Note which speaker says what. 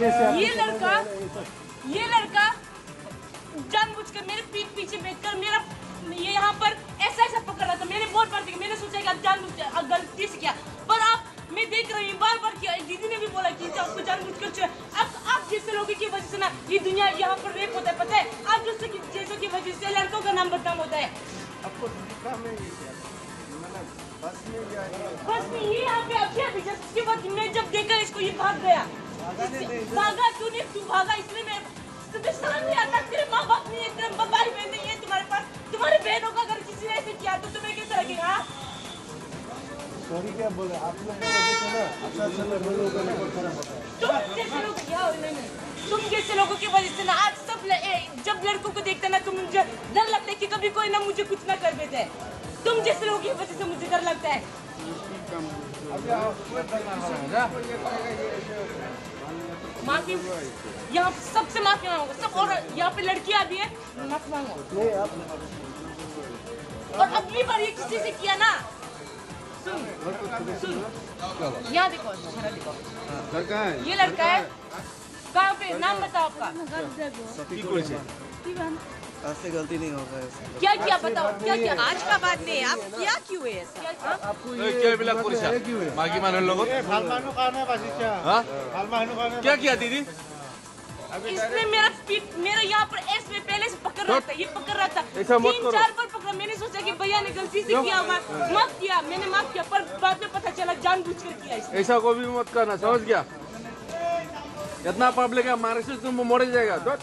Speaker 1: ये लड़का जानबूझकर मेरे पीठ पीछे बैठकर मेरा ये यहाँ पर ऐसा पकड़ रहा था। मैंने बहुत बार देखा, मैंने सोचा कि आप जानबूझकर गलती से किया, पर मैं देख रही हूँ बार किया। दीदी ने भी बोला कि आपको जानबूझकर आप जैसे लोगों की वजह से ना ये दुनिया यहाँ पर रेप होता है, पता है? आप जैसों की वजह से लड़कों का नाम बदनाम होता है।
Speaker 2: आपको
Speaker 1: बस में ये यहाँ पे अभी उसके बाद मैं जब देखा इसको, ये भाग गया। भागा क्यों नहीं? तू भागा इसलिए मैं तुझे शर्म नहीं आता? तेरे माँ बाप नहीं है, तेरे भाई बहन नहीं है तुम्हारे पास, तुम्हारे बहनों का अगर किसी ने ऐसे किया तो तुम्हें कैसा लगेगा?
Speaker 2: सॉरी क्या बोले आप लोग की वजह से ना अच्छा लोगों का लेवल खराब होता है।
Speaker 1: तुम जैसे लोगों की वजह से ना आज सब जब लड़कों को देखते ना तो मुझे डर लगता है कि कभी कोई ना मुझे कुछ ना कर देते। तुम जैसे लोगों की वजह से मुझे डर लगता है। माफी यहाँ सबसे माफी मांगो सब, और यहाँ पे लड़कियां भी है, माफी मांगो। और अगली बार ये किसी से किया ना, सुन यहाँ देखो, ये लड़का है कहाँ पे? नाम बताओ आपका।
Speaker 3: ऐसे गलती नहीं होगा।
Speaker 1: क्या किया बताओ, क्या किया?
Speaker 4: आज का बात नहीं, आप क्या क्यों है ऐसा?
Speaker 2: आपको ये
Speaker 5: क्या किया दीदी?
Speaker 1: इसने मेरा यहाँ पर ऐसे पहले से पकड़ रहा था, ये पकड़ रहा था, 3-4 बार पकड़ा। मैंने सोचा कि भैया ने गलती से किया होगा, माफ किया, मैंने माफ किया, पर बाद में पता चला जानबूझकर किया इसने।
Speaker 5: ऐसा कोई भी मत करना, समझ गया? इतना पब्लिक है, मारे से तुम मोड़े जाएगा।